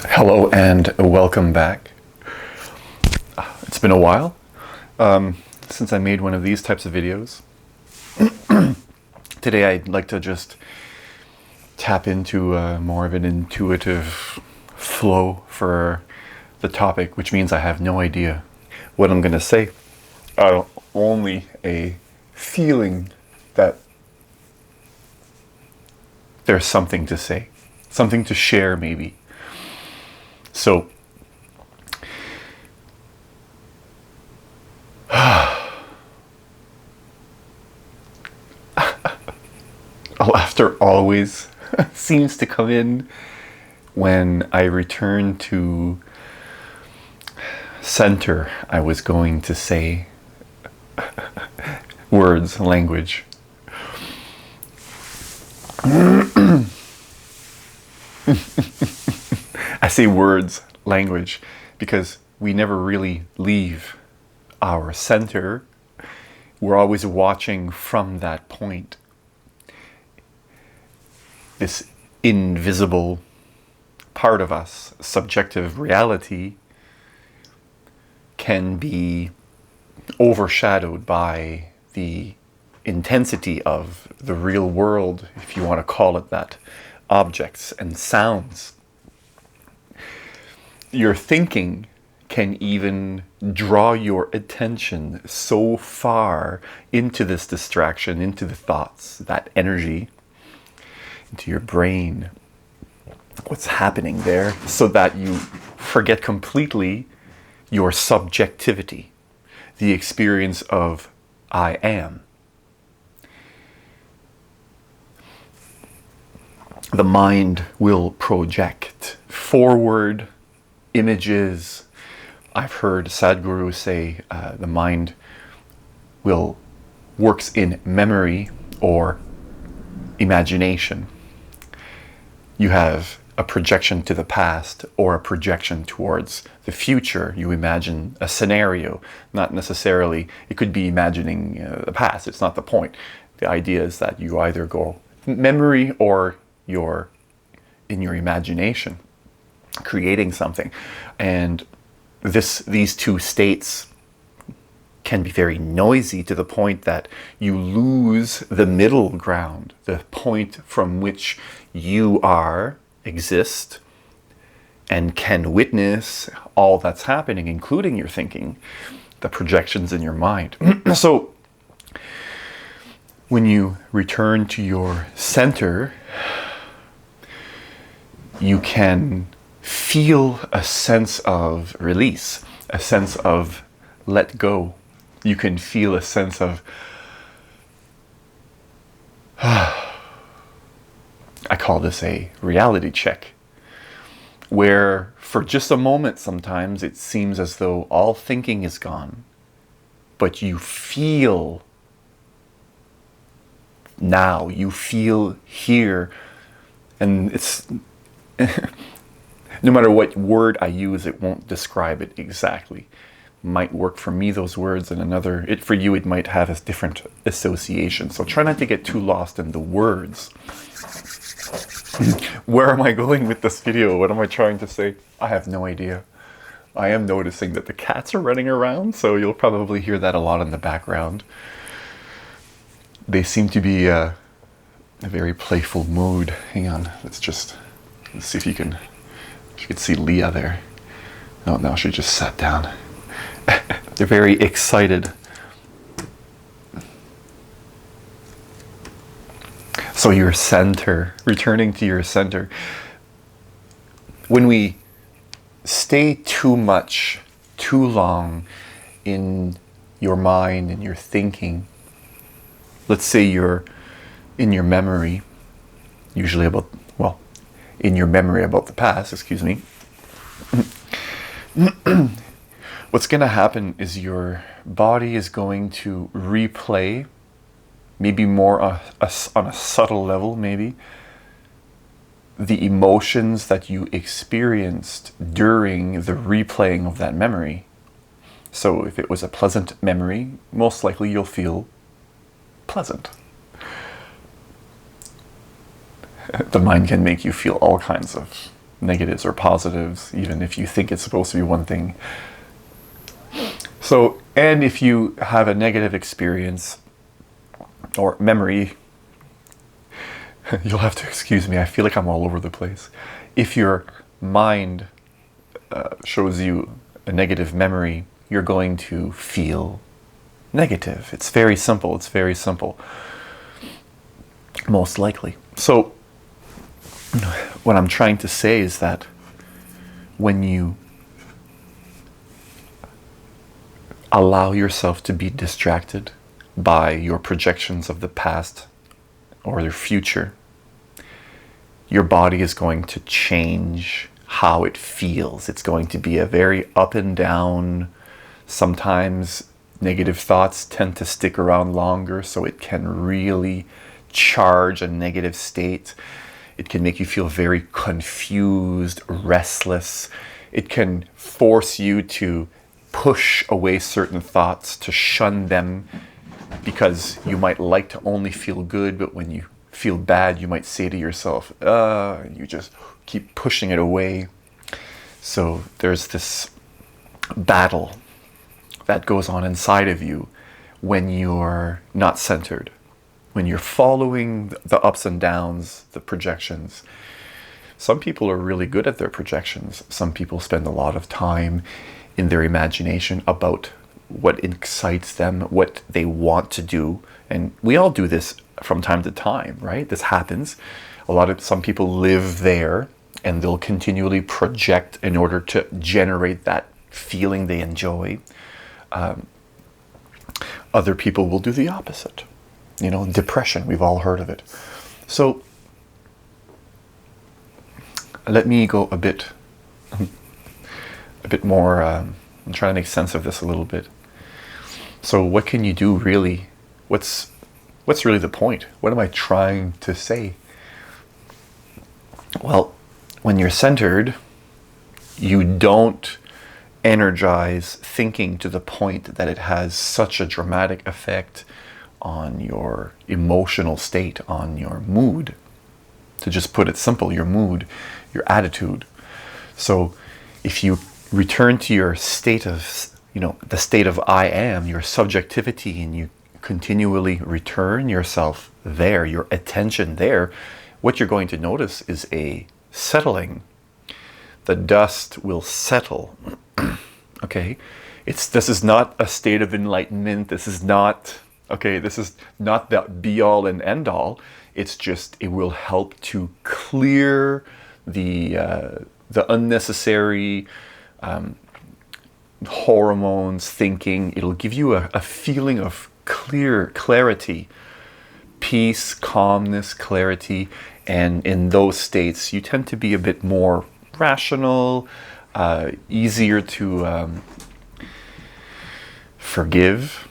Hello and welcome back. It's been a while since I made one of these types of videos. Today I'd like to just tap into more of an intuitive flow for the topic, which means I have no idea what I'm going to say. Only a feeling that there's something to say, something to share maybe. So, laughter always seems to come in when I return to center. I was going to say words, language. I say words, language, because we never really leave our center. We're always watching from that point. This invisible part of us, subjective reality, can be overshadowed by the intensity of the real world, if you want to call it that, objects and sounds. Your thinking can even draw your attention so far into this distraction, into the thoughts, that energy, into your brain, what's happening there, so that you forget completely your subjectivity, the experience of I am. The mind will project forward images. I've heard Sadhguru say the mind works in memory or imagination. You have a projection to the past or a projection towards the future. You imagine a scenario, not necessarily, it could be imagining the past. It's not the point. The idea is that you either go memory or you're in your imagination, creating something. And these two states can be very noisy to the point that you lose the middle ground, the point from which you exist and can witness all that's happening, including your thinking, the projections in your mind. So when you return to your center, you can feel a sense of release, a sense of let go. You can feel a sense of, I call this a reality check, where for just a moment sometimes it seems as though all thinking is gone, but you feel now, you feel here, and it's no matter what word I use, it won't describe it exactly. Might work for me, those words, and for you it might have a different association. So try not to get too lost in the words. Where am I going with this video? What am I trying to say? I have no idea. I am noticing that the cats are running around, so you'll probably hear that a lot in the background. They seem to be a very playful mood. Hang on, let's see if you can see Leah there. Oh, now she just sat down. They're very excited. So your center, returning to your center. When we stay too much, too long in your mind and your thinking, let's say you're in your memory, usually in your memory about the past, what's going to happen is your body is going to replay, maybe more on a subtle level, maybe, the emotions that you experienced during the replaying of that memory. So if it was a pleasant memory, most likely you'll feel pleasant. The mind can make you feel all kinds of negatives or positives, even if you think it's supposed to be one thing. So, and if you have a negative experience or memory, you'll have to excuse me, I feel like I'm all over the place. If your mind shows you a negative memory, you're going to feel negative. It's very simple. It's very simple. Most likely. So, what I'm trying to say is that when you allow yourself to be distracted by your projections of the past or the future, your body is going to change how it feels. It's going to be a very up and down. Sometimes negative thoughts tend to stick around longer, so it can really charge a negative state. It can make you feel very confused, restless. It can force you to push away certain thoughts, to shun them, because you might like to only feel good, but when you feel bad, you might say to yourself, you just keep pushing it away. So there's this battle that goes on inside of you when you're not centered, when you're following the ups and downs, the projections. Some people are really good at their projections. Some people spend a lot of time in their imagination about what excites them, what they want to do. And we all do this from time to time, right? This happens. Some people live there and they'll continually project in order to generate that feeling they enjoy. Other people will do the opposite. Depression, we've all heard of it. So let me go a bit more, I'm trying to make sense of this a little bit. So what can you do really? What's really the point? What am I trying to say? Well, when you're centered, you don't energize thinking to the point that it has such a dramatic effect on your emotional state, on your mood. To just put it simple, your mood, your attitude. So if you return to your state of, the state of I am, your subjectivity, and you continually return yourself there, your attention there, what you're going to notice is a settling. The dust will settle. Okay? This is not a state of enlightenment. This is not the be all and end all. It's just, it will help to clear the unnecessary hormones, thinking. It'll give you a feeling of clarity, peace, calmness, clarity. And in those states, you tend to be a bit more rational, easier to forgive.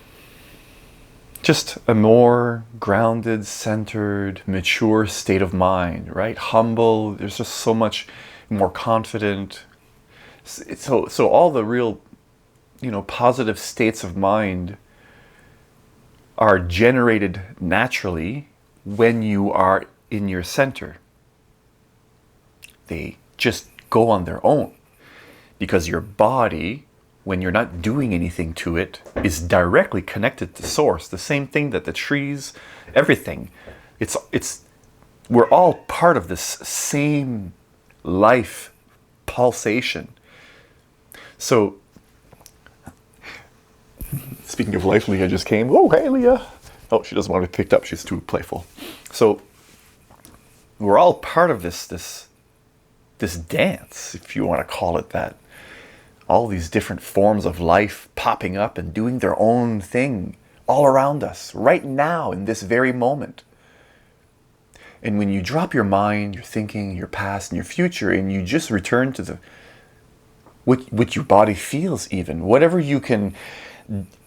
Just a more grounded, centered, mature state of mind, right? Humble. There's just so much more confident. So all the real, positive states of mind are generated naturally when you are in your center. They just go on their own because your body, when you're not doing anything to it, is directly connected to source. The same thing that the trees, everything. We're all part of this same life pulsation. So, speaking of life, Leah just came. Oh, hey, Leah. Oh, she doesn't want to be picked up. She's too playful. So, we're all part of this dance, if you want to call it that. All these different forms of life popping up and doing their own thing all around us, right now, in this very moment. And when you drop your mind, your thinking, your past, and your future, and you just return to what your body feels even, whatever you can,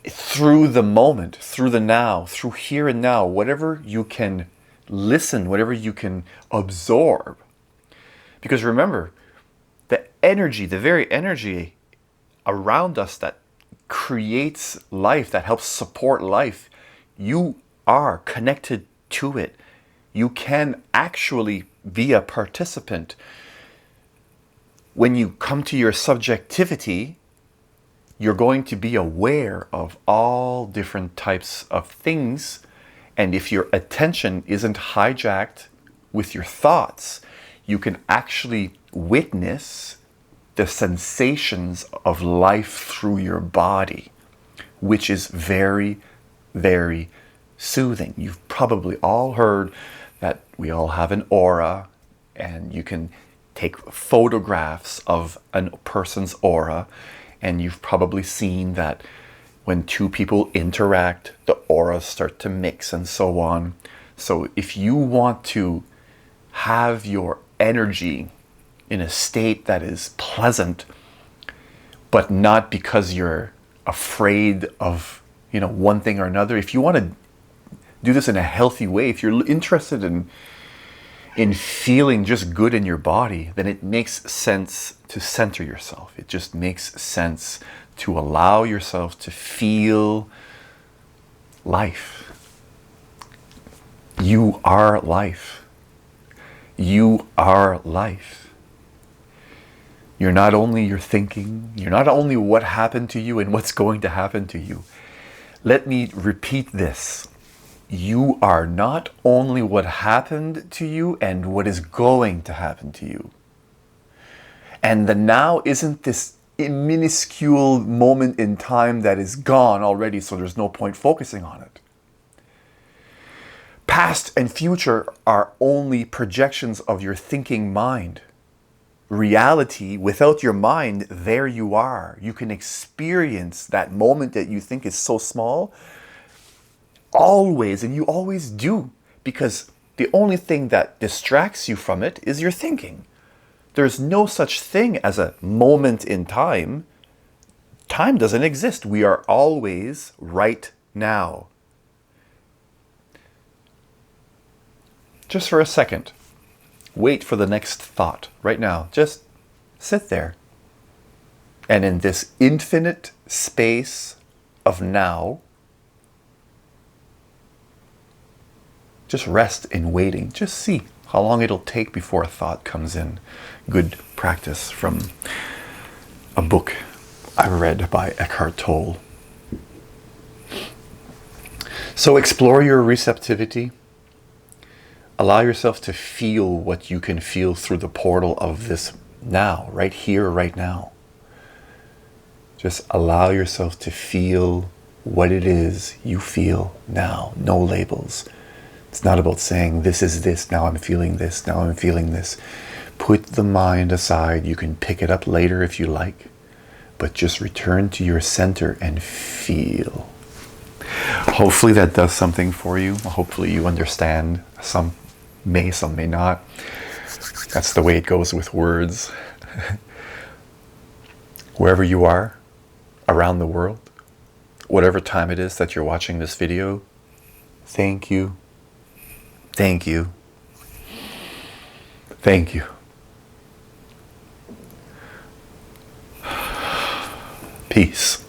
through the moment, through the now, through here and now, whatever you can listen, whatever you can absorb. Because remember, the very energy around us that creates life, that helps support life, you are connected to it. You can actually be a participant. when you come to your subjectivity, you're going to be aware of all different types of things. And if your attention isn't hijacked with your thoughts, you can actually witness the sensations of life through your body, which is very, very soothing. You've probably all heard that we all have an aura, and you can take photographs of a person's aura, and you've probably seen that when two people interact, the auras start to mix and so on. So if you want to have your energy in a state that is pleasant, but not because you're afraid of, one thing or another, if you want to do this in a healthy way, if you're interested in feeling just good in your body, then it makes sense to center yourself. It just makes sense to allow yourself to feel life. You are life. You are life. You're not only your thinking, you're not only what happened to you and what's going to happen to you. Let me repeat this. You are not only what happened to you and what is going to happen to you. And the now isn't this minuscule moment in time that is gone already, so there's no point focusing on it. Past and future are only projections of your thinking mind. Reality, without your mind, there you are. You can experience that moment that you think is so small always, and you always do, because the only thing that distracts you from it is your thinking. There's no such thing as a moment in time. Time doesn't exist. We are always right now. Just for a second, wait for the next thought right now. Just sit there. And in this infinite space of now, just rest in waiting. Just see how long it'll take before a thought comes in. Good practice from a book I read by Eckhart Tolle. So explore your receptivity. Allow yourself to feel what you can feel through the portal of this now, right here, right now. Just allow yourself to feel what it is you feel now. No labels. It's not about saying, this is this, now I'm feeling this, now I'm feeling this. Put the mind aside. You can pick it up later if you like. But just return to your center and feel. Hopefully that does something for you. Hopefully you understand. Some may, some may not. That's the way it goes with words. Wherever you are around the world, whatever time it is that you're watching this video, thank you. Thank you. Thank you. Peace.